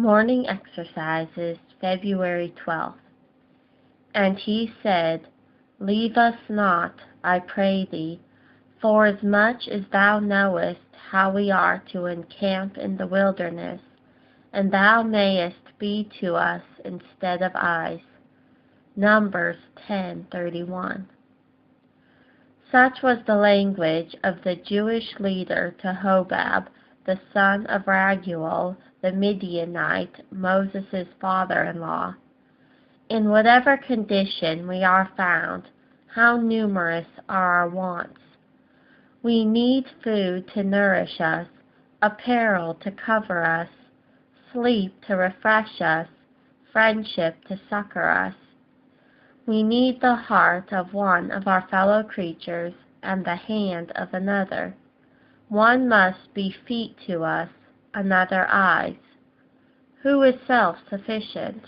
Morning Exercises, February 12th. And he said, Leave us not, I pray thee, forasmuch as thou knowest how we are to encamp in the wilderness, and thou mayest be to us instead of eyes. Numbers 10:31. Such was the language of the Jewish leader to Hobab, the son of Raguel, the Midianite, Moses' father-in-law. In whatever condition we are found, how numerous are our wants. We need food to nourish us, apparel to cover us, sleep to refresh us, friendship to succor us. We need the heart of one of our fellow creatures and the hand of another. One must be feet to us, another eyes. Who is self-sufficient?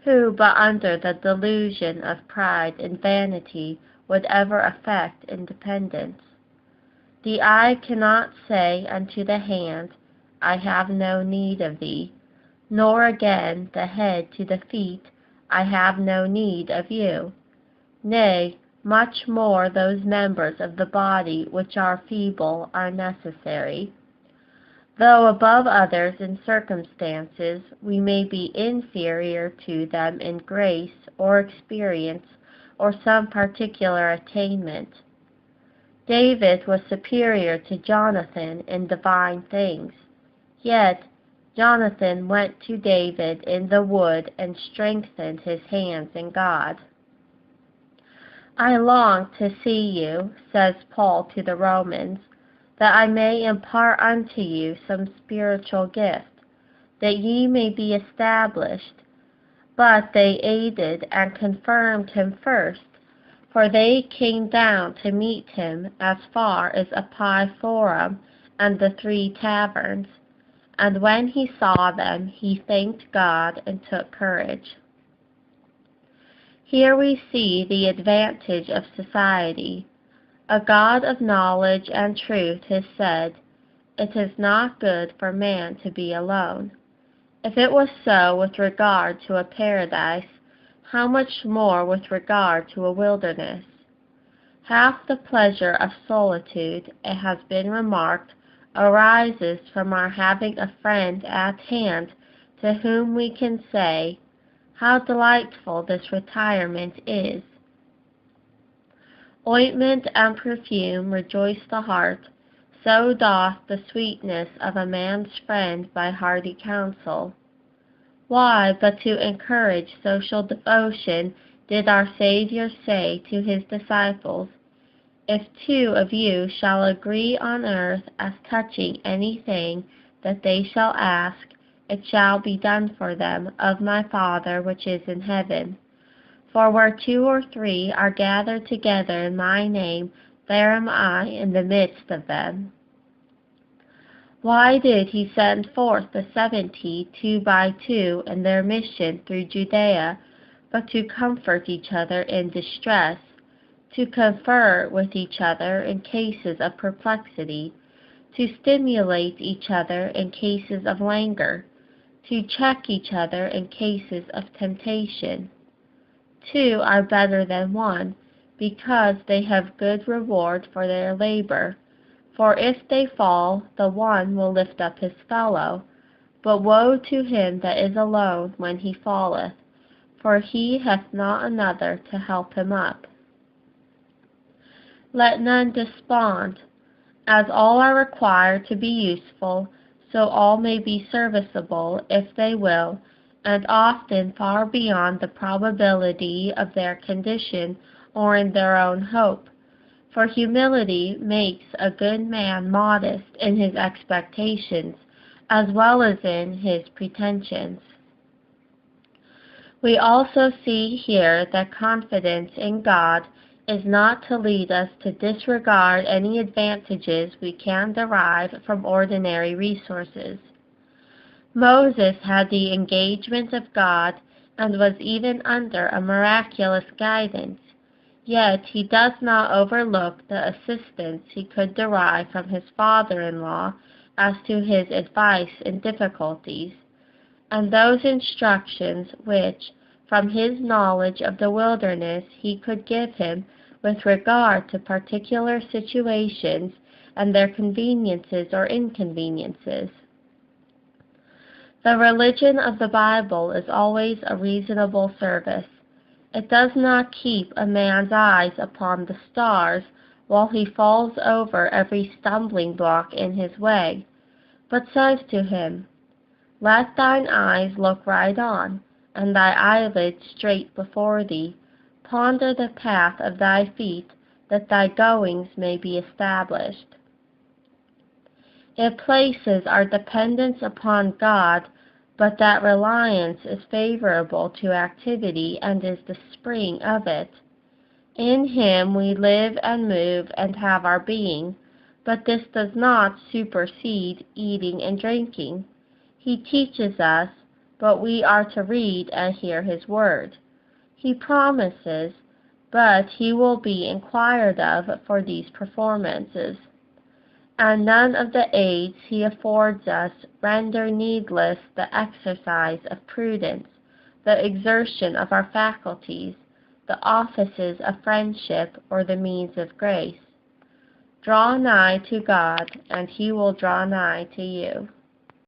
Who but under the delusion of pride and vanity would ever affect independence? The eye cannot say unto the hand, I have no need of thee, nor again the head to the feet, I have no need of you. Nay, much more those members of the body which are feeble are necessary. Though above others in circumstances, we may be inferior to them in grace or experience or some particular attainment. David was superior to Jonathan in divine things, yet Jonathan went to David in the wood and strengthened his hands in God. I long to see you, says Paul to the Romans, that I may impart unto you some spiritual gift, that ye may be established. But they aided and confirmed him first, for they came down to meet him as far as Appii Forum and the 3 taverns. And when he saw them, he thanked God and took courage. Here we see the advantage of society. A God of knowledge and truth has said, It is not good for man to be alone. If it was so with regard to a paradise, how much more with regard to a wilderness? Half the pleasure of solitude, it has been remarked, arises from our having a friend at hand to whom we can say, How delightful this retirement is! Ointment and perfume rejoice the heart, so doth the sweetness of a man's friend by hearty counsel. Why, but to encourage social devotion, did our Saviour say to his disciples, If 2 of you shall agree on earth as touching anything that they shall ask, it shall be done for them of my Father which is in heaven. For where 2 or 3 are gathered together in my name, there am I in the midst of them. Why did he send forth the 70 2 by 2 in their mission through Judea, but to comfort each other in distress, to confer with each other in cases of perplexity, to stimulate each other in cases of languor, to check each other in cases of temptation? 2 are better than 1, because they have good reward for their labor. For if they fall, the one will lift up his fellow. But woe to him that is alone when he falleth, for he hath not another to help him up. Let none despond. As all are required to be useful, so all may be serviceable if they will, and often far beyond the probability of their condition or in their own hope. For humility makes a good man modest in his expectations, as well as in his pretensions. We also see here that confidence in God is not to lead us to disregard any advantages we can derive from ordinary resources. Moses had the engagement of God and was even under a miraculous guidance, yet he does not overlook the assistance he could derive from his father-in-law as to his advice in difficulties, and those instructions which, from his knowledge of the wilderness, he could give him with regard to particular situations and their conveniences or inconveniences. The religion of the Bible is always a reasonable service. It does not keep a man's eyes upon the stars while he falls over every stumbling block in his way, but says to him, "Let thine eyes look right on, and thy eyelids straight before thee. Ponder the path of thy feet, that thy goings may be established." It places our dependence upon God, but that reliance is favorable to activity and is the spring of it. In Him we live and move and have our being, but this does not supersede eating and drinking. He teaches us, but we are to read and hear His word. He promises, but He will be inquired of for these performances. And none of the aids He affords us render needless the exercise of prudence, the exertion of our faculties, the offices of friendship, or the means of grace. Draw nigh to God, and He will draw nigh to you.